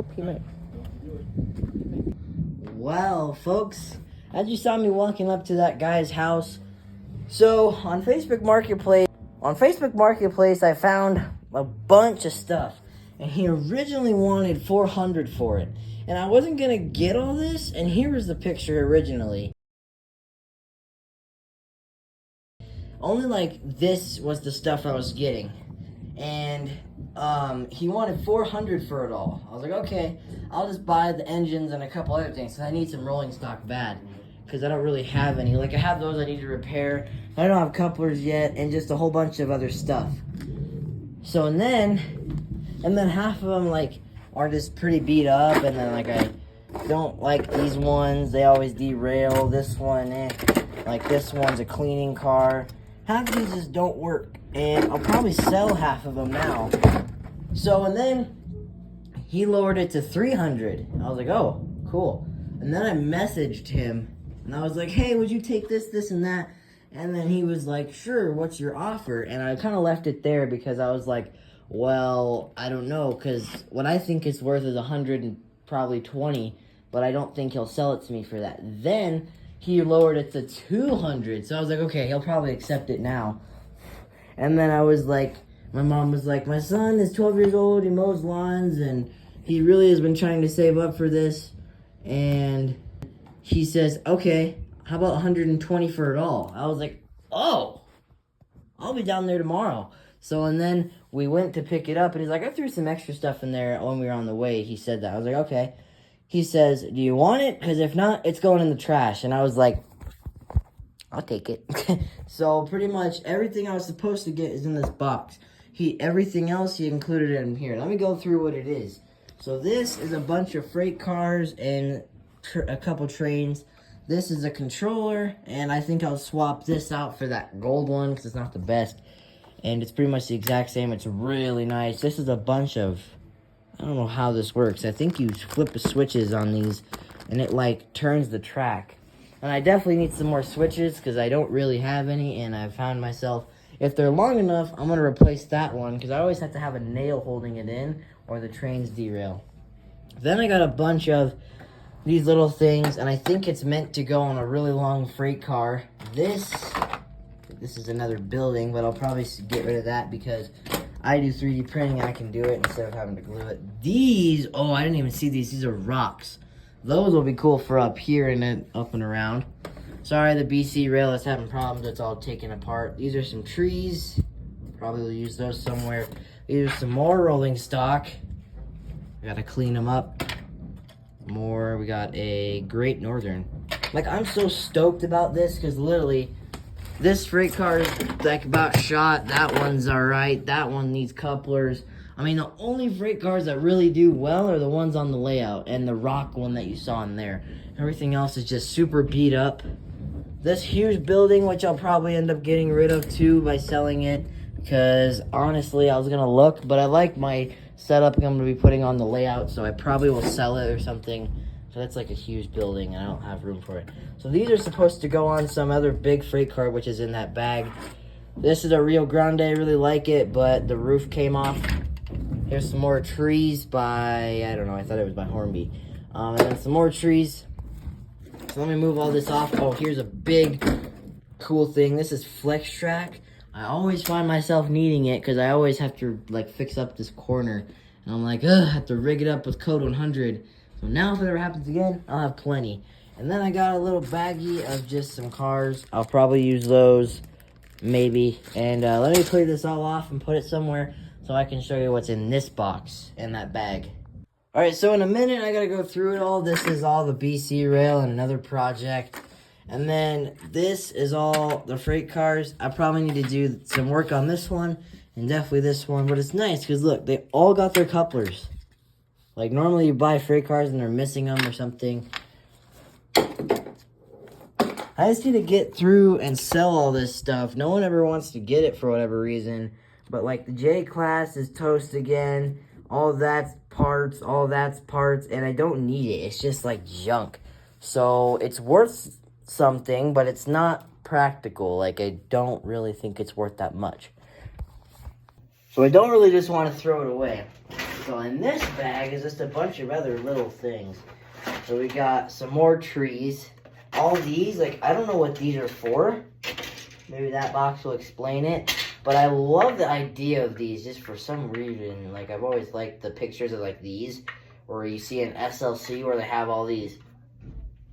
Oh, he might. Well, folks, as you saw me walking up to that guy's house, so on Facebook Marketplace, I found a bunch of stuff, and he originally wanted $400 for it, and I wasn't gonna get all this. And here was the picture originally. Only like this was the stuff I was getting, and he wanted $400 for it all. I was like, okay, I'll just buy the engines and a couple other things. So I need some rolling stock bad, because I don't really have any. Like, I have those I need to repair. I don't have couplers yet, and just a whole bunch of other stuff. So and then half of them like are just pretty beat up, and then like I don't like these ones. They always derail. This one, like this one's a cleaning car. Half of these just don't work, and I'll probably sell half of them now. So, and then he lowered it to $300. I was like, oh, cool. And then I messaged him, and I was like, hey, would you take this, this, and that? And then he was like, sure, what's your offer? And I kind of left it there because I was like, well, I don't know, because what I think it's worth is $120, but I don't think he'll sell it to me for that. Then he lowered it to $200, so I was like, okay, he'll probably accept it now. And then I was like, my mom was like, my son is 12 years old, he mows lawns, and he really has been trying to save up for this. And he says, okay, how about 120 for it all? I was like, oh, I'll be down there tomorrow. So, and then we went to pick it up, and he's like, I threw some extra stuff in there when we were on the way. He said that. I was like, okay. He says, do you want it? Because if not, it's going in the trash. And I was like, I'll take it. So pretty much everything I was supposed to get is in this box. Everything else he included in here. Let me go through what it is. So this is a bunch of freight cars and a couple trains. This is a controller, and I think I'll swap this out for that gold one because it's not the best. And it's pretty much the exact same. It's really nice. This is a bunch of, I don't know how this works. I think you flip the switches on these, and it like turns the track. And I definitely need some more switches because I don't really have any, and I found myself, if they're long enough, I'm going to replace that one because I always have to have a nail holding it in or the trains derail. Then I got a bunch of these little things, and I think it's meant to go on a really long freight car. This is another building, but I'll probably get rid of that because I do 3D printing and I can do it instead of having to glue it. These, oh, I didn't even see these. These are rocks. Those will be cool for up here and then up and around. Sorry, the BC rail is having problems. It's all taken apart. These are some trees. Probably will use those somewhere. These are some more rolling stock. I gotta clean them up. More. We got a Great Northern. Like, I'm so stoked about this because literally, this freight car is like about shot. That one's alright. That one needs couplers. I mean, the only freight cars that really do well are the ones on the layout and the rock one that you saw in there. Everything else is just super beat up. This huge building, which I'll probably end up getting rid of too by selling it, because honestly, I was gonna look, but I like my setup I'm gonna be putting on the layout, so I probably will sell it or something. So that's like a huge building, and I don't have room for it. So these are supposed to go on some other big freight car, which is in that bag. This is a Rio Grande. I really like it, but the roof came off. Here's some more trees by, I don't know, I thought it was by Hornby. And then some more trees. So let me move all this off. Oh, here's a big, cool thing. This is Flex Track. I always find myself needing it because I always have to like fix up this corner. And I'm like, ugh, I have to rig it up with Code 100. So now if it ever happens again, I'll have plenty. And then I got a little baggie of just some cars. I'll probably use those, maybe. And let me clear this all off and put it somewhere so I can show you what's in this box, in that bag. Alright, so in a minute, I gotta go through it all. This is all the BC rail and another project. And then this is all the freight cars. I probably need to do some work on this one and definitely this one. But it's nice because look, they all got their couplers. Like normally you buy freight cars and they're missing them or something. I just need to get through and sell all this stuff. No one ever wants to get it for whatever reason. But like the J-Class is toast again. All that's parts, and I don't need it. It's just like junk. So it's worth something, but it's not practical. Like, I don't really think it's worth that much. So I don't really just want to throw it away. So in this bag is just a bunch of other little things. So we got some more trees. All these, like, I don't know what these are for. Maybe that box will explain it. But I love the idea of these just for some reason. Like, I've always liked the pictures of, like, these. Where you see an SLC where they have all these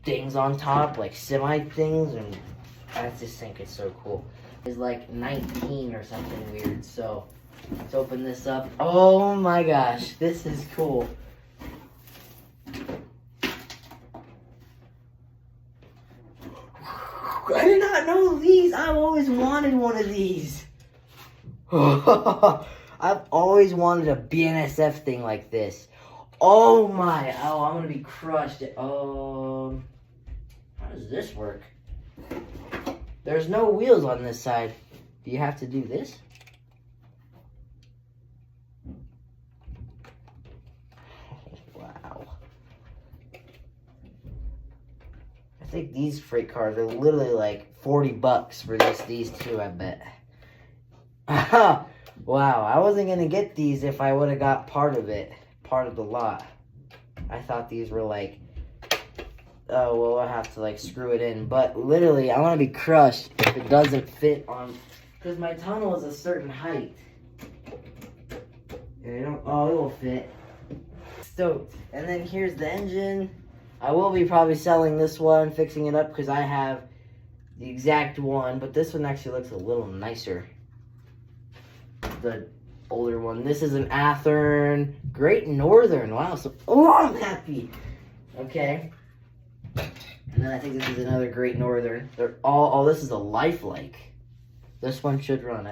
things on top, like semi things. And I just think it's so cool. It's like 19 or something weird. So, let's open this up. Oh my gosh, this is cool. I did not know these. I've always wanted one of these. I've always wanted a BNSF thing like this. Oh my. Oh, I'm going to be crushed. How does this work? There's no wheels on this side. Do you have to do this? Wow. I think these freight cars are literally like $40 for these two, I bet. Wow, I wasn't going to get these if I would have got part of the lot. I thought these were like, oh, well, I'll have to like screw it in. But literally, I want to be crushed if it doesn't fit on, because my tunnel is a certain height. And it will fit. Stoked. And then here's the engine. I will be probably selling this one, fixing it up, because I have the exact one, but this one actually looks a little nicer. The older one. This is an Athearn Great Northern. Wow, so I'm happy. Okay. And then I think this is another Great Northern. They're all, this is a Lifelike. This one should run.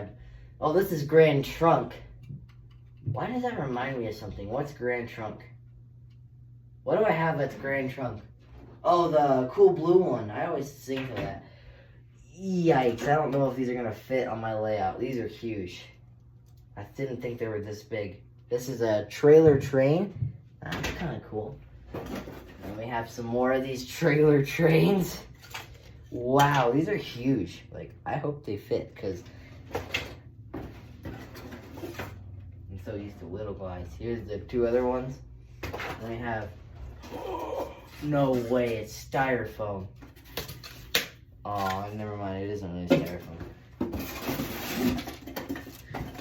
This is Grand Trunk. Why does that remind me of something? What's Grand Trunk? What do I have that's Grand Trunk? Oh, the cool blue one. I always think of that. Yikes, I don't know if these are going to fit on my layout. These are huge. I didn't think they were this big. This is a trailer train. That's kind of cool. And we have some more of these trailer trains. Wow, these are huge. Like, I hope they fit, because I'm so used to little guys. Here's the two other ones. And we have, no way, it's styrofoam. Oh, never mind, it isn't really styrofoam.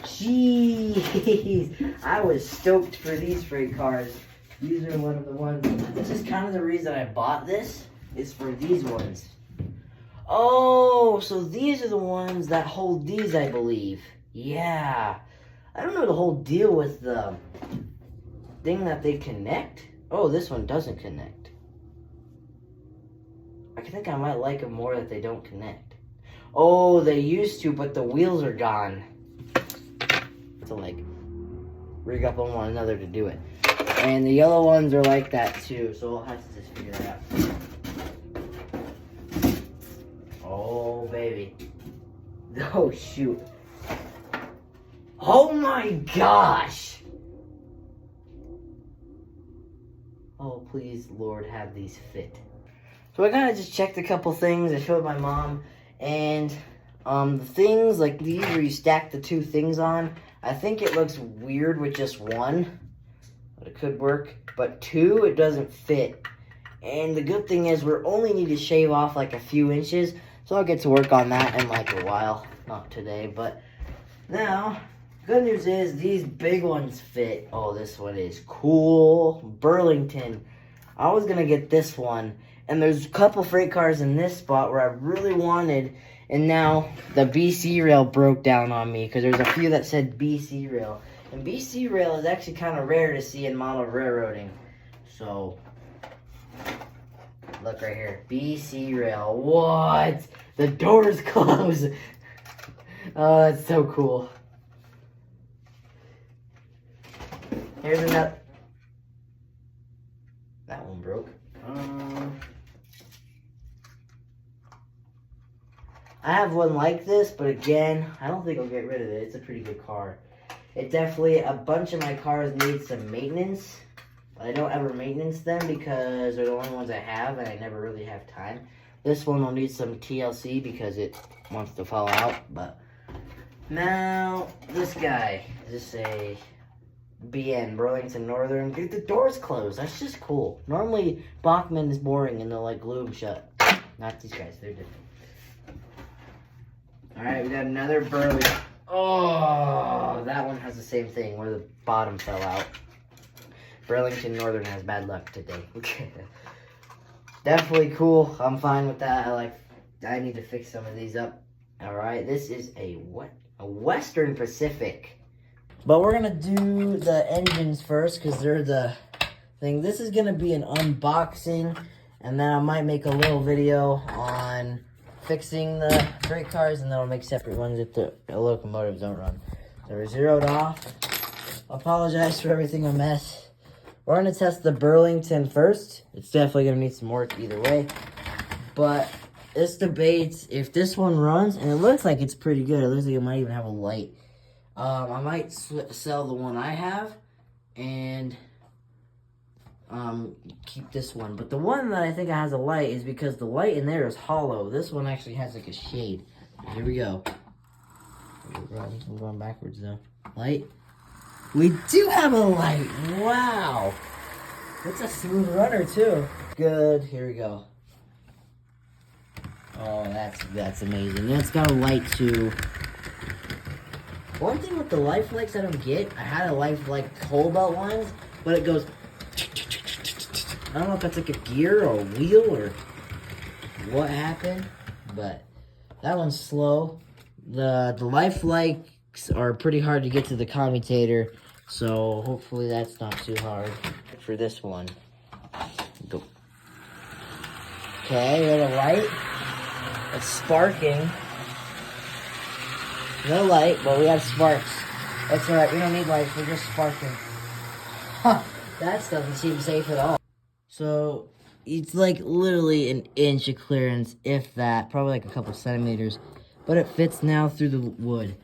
Jeez, I was stoked for these freight cars. These are one of the ones. This is kind of the reason I bought this, is for these ones. Oh, so these are the ones that hold these, I believe. Yeah. I don't know the whole deal with the thing that they connect. Oh, this one doesn't connect. I think I might like them more that they don't connect. Oh, they used to, but the wheels are gone. To like rig up on one another to do it. And the yellow ones are like that too, so we'll have to just figure that out. Oh, baby. Oh, shoot. Oh my gosh! Oh, please, Lord, have these fit. So I kind of just checked a couple things. I showed my mom, and the things like these where you stack the two things on, I think it looks weird with just one, but it could work. But two, it doesn't fit. And the good thing is we only need to shave off like a few inches, so I'll get to work on that in like a while. Not today, but now, good news is these big ones fit. Oh, this one is cool. Burlington. I was going to get this one. And there's a couple freight cars in this spot where I really wanted. And now the BC Rail broke down on me, because there's a few that said BC Rail. And BC Rail is actually kind of rare to see in model railroading. So, look right here. BC Rail. What? The doors close. Oh, that's so cool. Here's another. That one broke. I have one like this, but again, I don't think I'll get rid of it. It's a pretty good car. It definitely, a bunch of my cars need some maintenance. But I don't ever maintenance them because they're the only ones I have and I never really have time. This one will need some TLC because it wants to fall out. But now, this guy. Is this a BN, Burlington Northern. Dude, the door's closed. That's just cool. Normally, Bachman is boring and they'll like glue them shut. Not these guys, they're different. Alright, we got another Burley. Oh, that one has the same thing where the bottom fell out. Burlington Northern has bad luck today. Definitely cool. I'm fine with that. I need to fix some of these up. Alright, this is a Western Pacific. But we're gonna do the engines first because they're the thing. This is gonna be an unboxing, and then I might make a little video on fixing the freight cars, and then I'll make separate ones if the locomotives don't run. So we're zeroed off. Apologize for everything a mess. We're gonna test the Burlington first. It's definitely gonna need some work either way. But this debates if this one runs, and it looks like it's pretty good. It looks like it might even have a light. I might sell the one I have and keep this one. But the one that I think has a light is because the light in there is hollow. This one actually has like a shade. Here we go. I'm going backwards though. Light. We do have a light. Wow. It's a smooth runner too. Good. Here we go. Oh, that's amazing. It's got a light too. One thing with the life likes I don't get, I had a life like coal belt ones, but it goes. I don't know if that's like a gear or a wheel or what happened, but that one's slow. The life likes are pretty hard to get to the commutator, so hopefully that's not too hard for this one. Go. Okay, we have a light. It's sparking. No light, but we have sparks. That's alright, we don't need lights, we're just sparking. Huh, that doesn't seem safe at all. So, it's like literally an inch of clearance, if that, probably like a couple centimeters. But it fits now through the wood.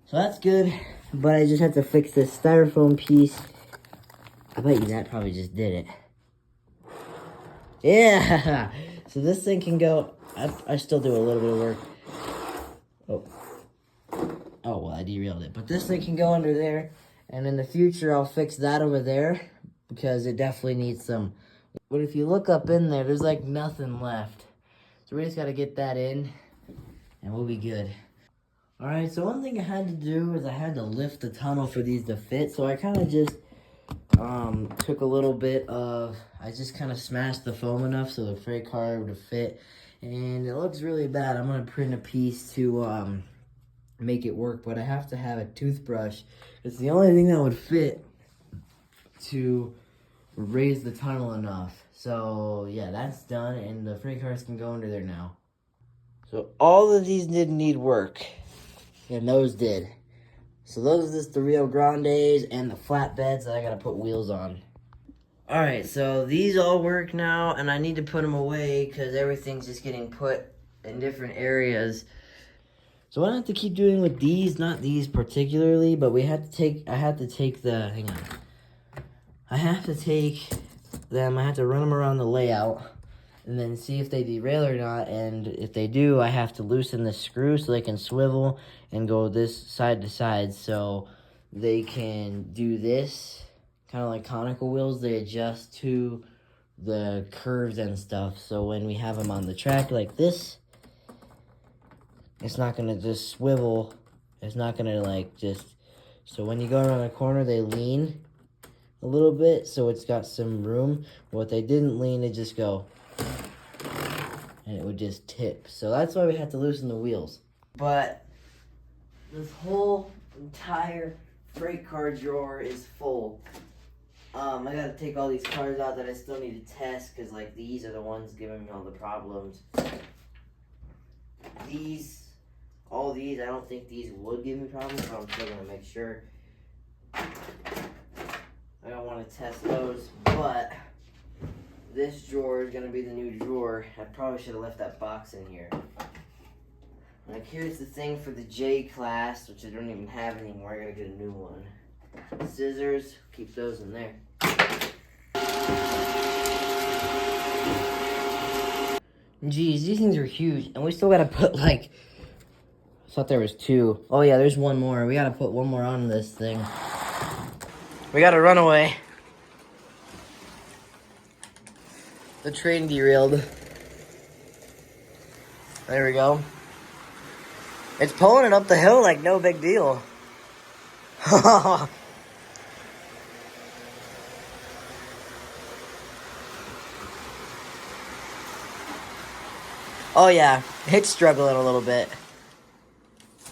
So that's good, but I just have to fix this styrofoam piece. I bet you that probably just did it. Yeah! So this thing can go, I still do a little bit of work. Oh, well, I derailed it. But this thing can go under there. And in the future, I'll fix that over there. Because it definitely needs some. But if you look up in there, there's like nothing left. So we just got to get that in. And we'll be good. Alright, so one thing I had to do is I had to lift the tunnel for these to fit. So I kind of just took a little bit of. I just kind of smashed the foam enough so the freight car would fit. And it looks really bad. I'm going to print a piece to make it work, but I have to have a toothbrush. It's the only thing that would fit to raise the tunnel enough. So yeah, that's done, and the freight cars can go under there now. So all of these didn't need work, and those did. So those are just the Rio Grandes and the flatbeds that I gotta put wheels on. Alright, so these all work now, and I need to put them away because everything's just getting put in different areas. So what I have to keep doing with these, not these particularly, but I have to take them, I have to run them around the layout, and then see if they derail or not, and if they do, I have to loosen the screw so they can swivel and go this side to side, so they can do this, kind of like conical wheels, they adjust to the curves and stuff, so when we have them on the track like this, it's not going to just swivel. It's not going to like just... So when you go around a corner, they lean a little bit. So it's got some room. What they didn't lean, they just go. And it would just tip. So that's why we had to loosen the wheels. But this whole entire freight car drawer is full. I got to take all these cars out that I still need to test. Because like these are the ones giving me all the problems. All these, I don't think these would give me problems, but I'm still going to make sure. I don't want to test those, but this drawer is going to be the new drawer. I probably should have left that box in here. Like, here's the thing for the J class, which I don't even have anymore. I got to get a new one. Scissors, keep those in there. Geez, these things are huge, and we still got to put like... I thought there was two. Oh yeah, there's one more. We gotta put one more on this thing. We got a runaway. The train derailed. There we go. It's pulling it up the hill like no big deal. Oh yeah, it's struggling a little bit.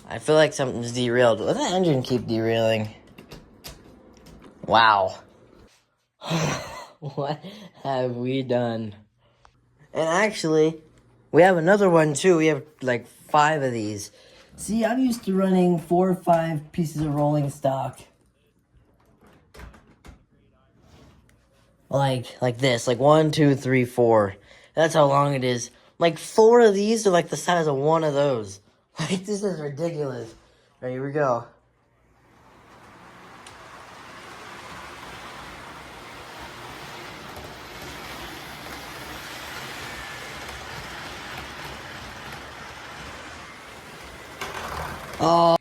I feel like something's derailed. Let the engine keep derailing. Wow. What have we done? And actually, we have another one too. We have like 5 of these. See, I'm used to running 4 or 5 pieces of rolling stock. Like this, like 1, 2, 3, 4. That's how long it is. Like 4 of these are like the size of 1 of those. Like, this is ridiculous. All right, here we go. Oh.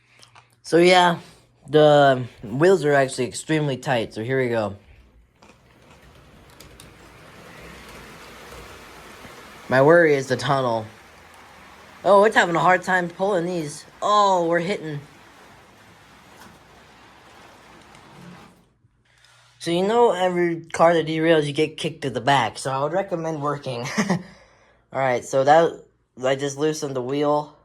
So yeah, the wheels are actually extremely tight. So here we go. My worry is the tunnel. Oh, it's having a hard time pulling these. Oh, we're hitting. So you know every car that derails, you get kicked to the back. So I would recommend working. Alright, so that, I just loosened the wheel.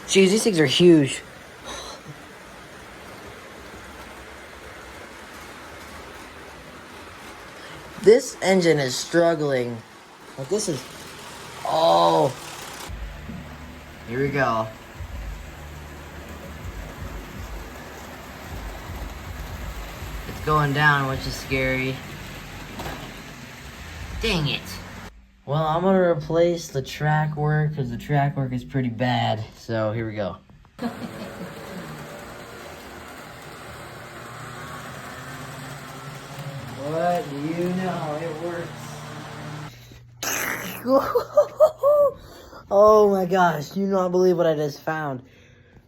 Jeez, these things are huge. This engine is struggling. Like, this is... Oh. Here we go. It's going down, which is scary. Dang it. Well, I'm gonna replace the track work because the track work is pretty bad. So here we go. What do you know? It works. Oh my gosh, you not believe what I just found.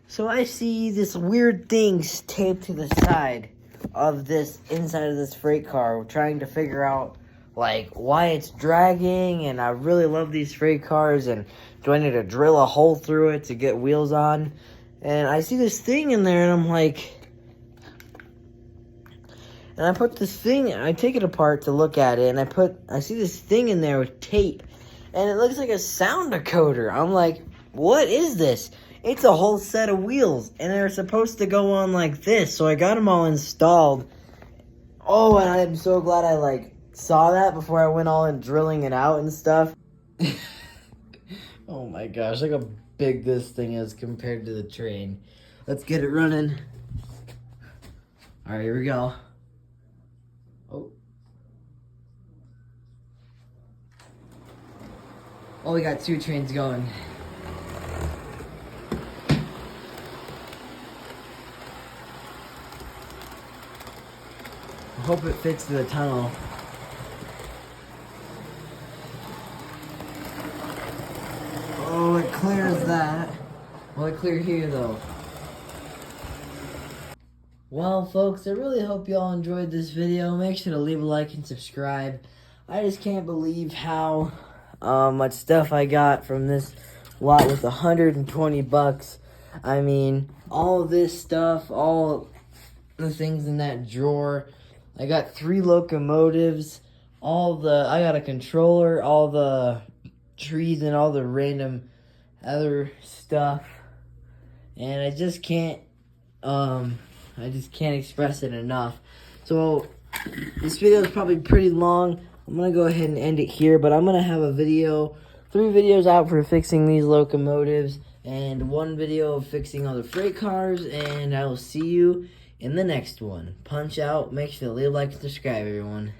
So I see this weird thing taped to the side of this, inside of this freight car, trying to figure out like why it's dragging, and I really love these freight cars, and do I need to drill a hole through it to get wheels on? And I see this thing in there and I'm like, and I put this thing, I take it apart to look at it, and I see this thing in there with tape, and it looks like a sound decoder. I'm like, what is this? It's a whole set of wheels, and they're supposed to go on like this, so I got them all installed. Oh, and I'm so glad I like saw that before I went all in drilling it out and stuff. Oh my gosh, look how big this thing is compared to the train. Let's get it running. All right, here we go. Oh. Oh, we got 2 trains going. I hope it fits the tunnel. Oh, it clears that. Will it clear here though? Well, folks, I really hope y'all enjoyed this video. Make sure to leave a like and subscribe. I just can't believe how much stuff I got from this lot with 120 bucks. I mean, all this stuff, all the things in that drawer. I got 3 locomotives, I got a controller, all the trees and all the random other stuff. And I just can't express it enough. So this video is probably pretty long. I'm gonna go ahead and end it here, but I'm gonna have a video, 3 videos out for fixing these locomotives, and 1 video of fixing all the freight cars, and I will see you in the next one. Punch out. Make sure to leave a like and subscribe, everyone.